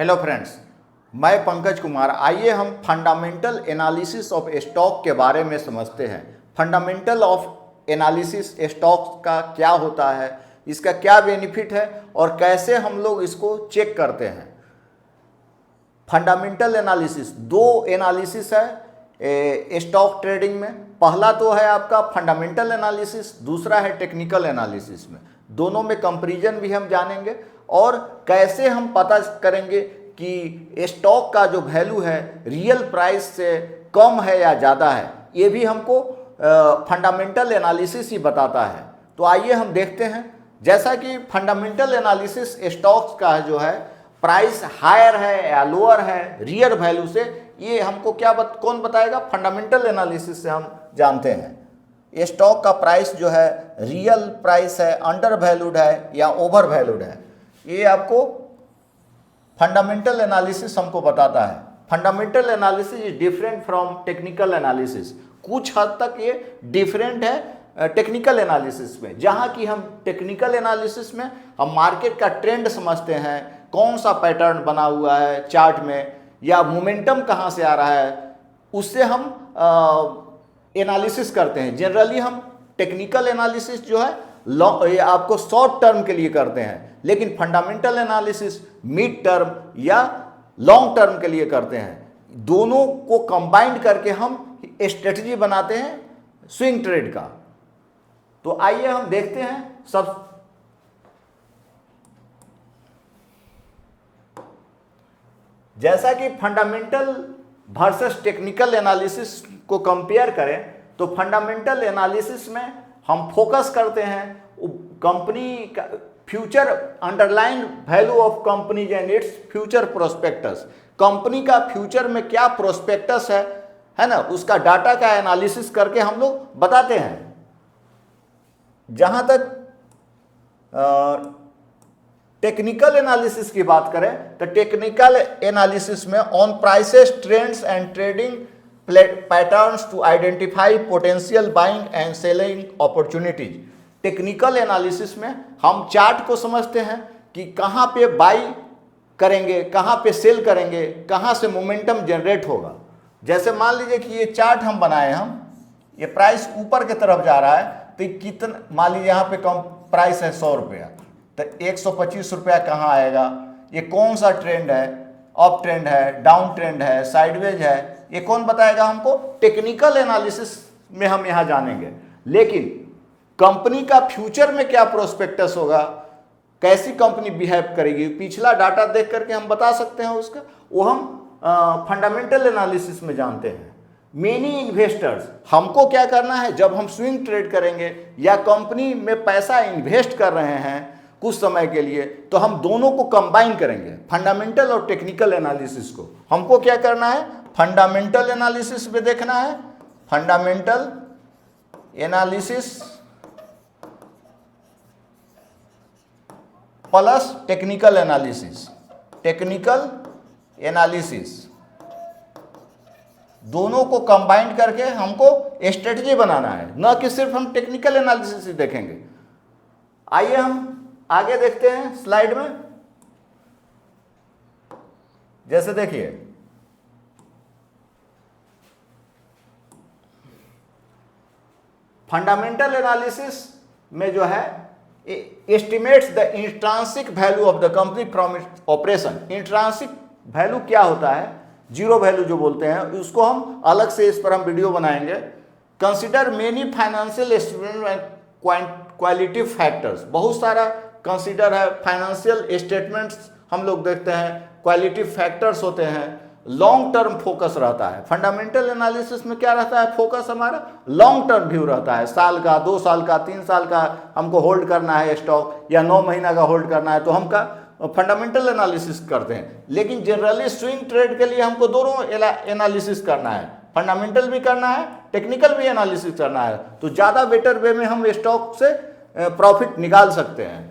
Hello friends, मैं पंकज कुमार। आइए हम फंडामेंटल एनालिसिस ऑफ स्टॉक के बारे में समझते हैं। फंडामेंटल ऑफ एनालिसिस स्टॉक का क्या होता है, इसका क्या बेनिफिट है और कैसे हम लोग इसको चेक करते हैं। फंडामेंटल एनालिसिस, दो एनालिसिस है स्टॉक ट्रेडिंग में। पहला तो है आपका फंडामेंटल एनालिसिस, दूसरा है टेक्निकल एनालिसिस में। दोनों में कंपैरिजन भी हम जानेंगे और कैसे हम पता करेंगे कि स्टॉक का जो वैल्यू है रियल प्राइस से कम है या ज़्यादा है, ये भी हमको फंडामेंटल एनालिसिस ही बताता है। तो आइए हम देखते हैं। जैसा कि फंडामेंटल एनालिसिस स्टॉक्स का जो है प्राइस हायर है या लोअर है रियल वैल्यू से, ये हमको कौन बताएगा? फंडामेंटल एनालिसिस से हम जानते हैं स्टॉक का प्राइस जो है रियल प्राइस है, अंडर वैल्यूड है या ओवर वैल्यूड है। ये आपको फंडामेंटल एनालिसिस हमको बताता है। Fundamental analysis is different from technical analysis. कुछ हद तक ये डिफरेंट है टेक्निकल एनालिसिस में, जहाँ की हम टेक्निकल एनालिसिस में हम मार्केट का ट्रेंड समझते हैं, कौन सा पैटर्न बना हुआ है चार्ट में या मोमेंटम कहाँ से आ रहा है, उससे हम एनालिसिस करते हैं। जनरली हम टेक्निकल एनालिसिस जो है आपको शॉर्ट टर्म के लिए करते हैं, लेकिन फंडामेंटल एनालिसिस मिड टर्म या लॉन्ग टर्म के लिए करते हैं। दोनों को कंबाइन करके हम स्ट्रेटजी बनाते हैं स्विंग ट्रेड का। तो आइए हम देखते हैं सब। जैसा कि फंडामेंटल वर्सेस टेक्निकल एनालिसिस को कंपेयर करें, तो फंडामेंटल एनालिसिस में हम फोकस करते हैं कंपनी का future underline value of companies and its future prospectus. Company का फ्यूचर में क्या प्रोस्पेक्टस है ना, उसका डाटा का एनालिसिस करके हम लोग बताते हैं। जहां तक टेक्निकल एनालिसिस की बात करें, तो टेक्निकल एनालिसिस में on prices trends and trading patterns to identify potential buying and selling opportunities. Technical analysis में हम चार्ट को समझते हैं कि कहाँ पे बाई करेंगे, कहाँ पे सेल करेंगे, कहाँ से मोमेंटम जनरेट होगा। जैसे मान लीजिए कि ये चार्ट हम बनाए, ये प्राइस ऊपर की तरफ जा रहा है, तो कितना, मान लीजिए यहाँ पे कम प्राइस है 100 रुपया, तो 125 रुपया कहाँ आएगा? ये कौन सा ट्रेंड है? अप ट्रेंड है, डाउन ट्रेंड है, साइडवेज है, ये कौन बताएगा हमको? टेक्निकल एनालिसिस में हम यहाँ जानेंगे। लेकिन कंपनी का फ्यूचर में क्या प्रोस्पेक्टस होगा, कैसी कंपनी बिहेव करेगी, पिछला डाटा देख करके हम बता सकते हैं उसका, वो हम फंडामेंटल एनालिसिस में जानते हैं। मेनी इन्वेस्टर्स, हमको क्या करना है जब हम स्विंग ट्रेड करेंगे या कंपनी में पैसा इन्वेस्ट कर रहे हैं कुछ समय के लिए, तो हम दोनों को कंबाइन करेंगे, फंडामेंटल और टेक्निकल एनालिसिस को। हमको क्या करना है? फंडामेंटल एनालिसिस पे देखना है, fundamental analysis plus technical analysis. Technical analysis दोनों को कंबाइन करके हमको स्ट्रेटजी बनाना है, न कि सिर्फ हम टेक्निकल एनालिसिस ही देखेंगे। आइए हम आगे देखते हैं स्लाइड में। जैसे देखिए, फंडामेंटल एनालिसिस में जो है estimates the intrinsic value of the company from its operation. Intrinsic value क्या होता है? जीरो वैल्यू जो बोलते हैं, उसको हम अलग से, इस पर हम वीडियो बनाएंगे। Consider many financial estimate and quality factors. बहुत सारा कंसिडर है, फाइनेंशियल स्टेटमेंट्स हम लोग देखते हैं, क्वालिटी फैक्टर्स होते हैं। लॉन्ग टर्म फोकस रहता है। फंडामेंटल एनालिसिस में क्या रहता है? फोकस हमारा लॉन्ग टर्म व्यू रहता है, साल का, 2 साल का, 3 साल का हमको होल्ड करना है स्टॉक, या 9 महीना का होल्ड करना है, तो हम का फंडामेंटल एनालिसिस करते हैं। लेकिन जनरली स्विंग ट्रेड के लिए हमको दोनों एनालिसिस करना है, फंडामेंटल भी करना है, टेक्निकल भी एनालिसिस करना है, तो ज़्यादा बेटर वे में हम स्टॉक से प्रॉफिट निकाल सकते हैं।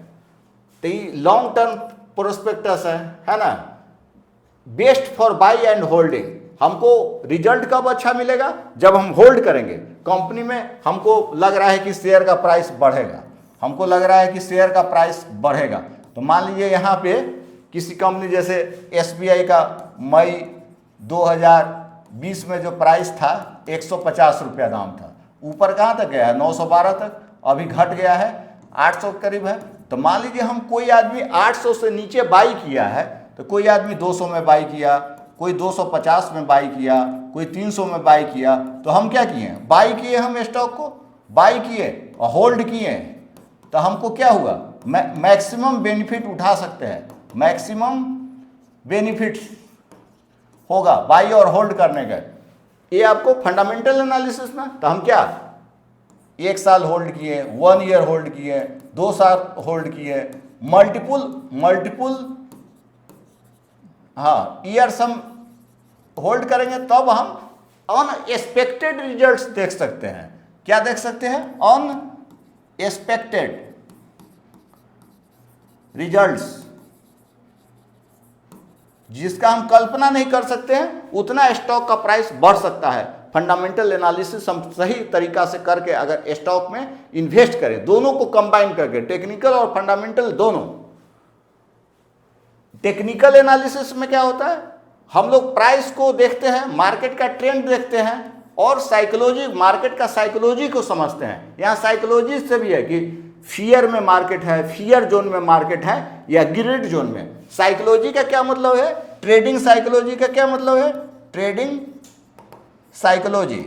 तो ये लॉन्ग टर्म प्रोस्पेक्टस है ना, best for by and holding. हमको रिजल्ट कब अच्छा मिलेगा? जब हम होल्ड करेंगे कंपनी में। हमको लग रहा है कि शेयर का प्राइस बढ़ेगा, हमको लग रहा है कि शेयर का प्राइस बढ़ेगा, तो मान लीजिए यहाँ पे किसी कंपनी जैसे SBI का मई 2020 में जो प्राइस था 150 रुपया दाम था, ऊपर कहाँ तक गया है 912 तक, अभी घट गया है 800 के करीब है। तो मान लीजिए हम कोई आदमी 800 से नीचे बाई किया है, तो कोई आदमी 200 में बाई किया, कोई 250 में बाई किया, कोई 300 में बाई किया, तो हम क्या किए, बाई किए, हम स्टॉक को बाई किए और होल्ड किए, तो हमको क्या हुआ, मैक्सिमम बेनिफिट उठा सकते हैं, मैक्सिमम बेनिफिट होगा बाई और होल्ड करने का। ये आपको फंडामेंटल एनालिसिस में, तो हम क्या 1 साल होल्ड किए, 1 ईयर होल्ड किए, 2 साल होल्ड किए, मल्टीपुल हाँ ईयर्स हम होल्ड करेंगे, तब हम अनएक्सपेक्टेड रिजल्ट्स देख सकते हैं। क्या देख सकते हैं, अनएक्सपेक्टेड रिजल्ट्स, जिसका हम कल्पना नहीं कर सकते हैं, उतना स्टॉक का प्राइस बढ़ सकता है। फंडामेंटल एनालिसिस हम सही तरीका से करके अगर स्टॉक में इन्वेस्ट करें, दोनों को कंबाइन करके, टेक्निकल और फंडामेंटल दोनों। टेक्निकल एनालिसिस में क्या होता है, हम लोग प्राइस को देखते हैं, मार्केट का ट्रेंड देखते हैं और साइकोलॉजी, मार्केट का साइकोलॉजी को समझते हैं। यहाँ साइकोलॉजी से भी है कि फियर में मार्केट है, फियर जोन में मार्केट है या ग्रिड जोन में। साइकोलॉजी का क्या मतलब है, ट्रेडिंग साइकोलॉजी का क्या मतलब है, ट्रेडिंग साइकोलॉजी,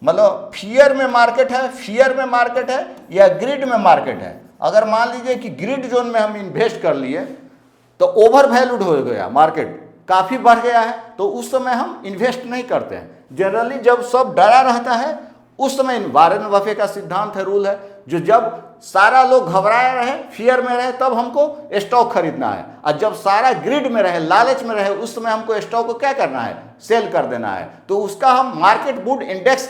मतलब फियर में मार्केट है, फियर में मार्केट है या ग्रिड में मार्केट है। अगर मान लीजिए कि ग्रिड जोन में हम इन्वेस्ट कर लिए तो ओवर वैल्यूड हो गया, मार्केट काफ़ी बढ़ गया है, तो उस समय हम इन्वेस्ट नहीं करते हैं। जनरली जब सब डरा रहता है उस समय, वारेन बफे का सिद्धांत है, रूल है, जो जब सारा लोग घबराए रहे, फियर में रहे, तब हमको स्टॉक खरीदना है, और जब सारा ग्रिड में रहे, लालच में रहे, उस समय हमको स्टॉक को क्या करना है, सेल कर देना है। तो उसका हम मार्केट मूड इंडेक्स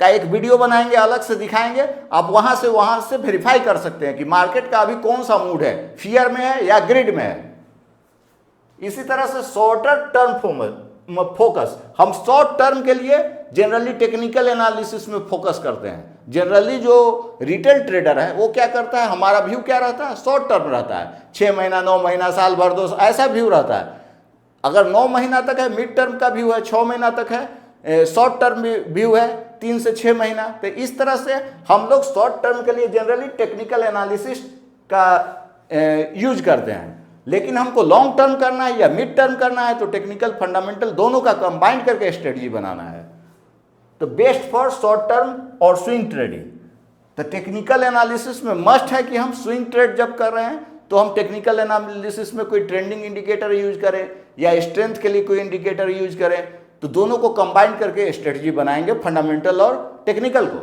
का एक वीडियो बनाएंगे, अलग से दिखाएंगे, आप वहां से वेरीफाई कर सकते हैं कि मार्केट का अभी कौन सा मूड है, फियर में है या ग्रिड में है। इसी तरह से शॉर्टर टर्म फोकस, हम शॉर्ट टर्म के लिए जनरली टेक्निकल एनालिसिस में फोकस करते हैं। जनरली जो रिटेल ट्रेडर है वो क्या करता है, हमारा व्यू क्या रहता है, शॉर्ट टर्म रहता है, 6 महीना, 9 महीना, साल भर, 2 ऐसा व्यू रहता है। अगर 9 महीना तक है मिड टर्म का व्यू है, 6 महीना तक है शॉर्ट टर्म व्यू है, 3 से 6 महीना। तो इस तरह से हम लोग शॉर्ट टर्म के लिए जनरली टेक्निकल एनालिसिस का यूज करते हैं। लेकिन हमको लॉन्ग टर्म करना है या मिड टर्म करना है तो टेक्निकल फंडामेंटल दोनों का कंबाइन करके स्ट्रेटजी बनाना है। तो बेस्ट फॉर शॉर्ट टर्म और स्विंग ट्रेडिंग। तो टेक्निकल एनालिसिस में मस्ट है कि हम स्विंग ट्रेड जब कर रहे हैं तो हम टेक्निकल एनालिसिस में कोई ट्रेंडिंग इंडिकेटर यूज करें या स्ट्रेंथ के लिए कोई इंडिकेटर यूज करें, तो दोनों को कंबाइन करके स्ट्रेटजी बनाएंगे, फंडामेंटल और टेक्निकल को।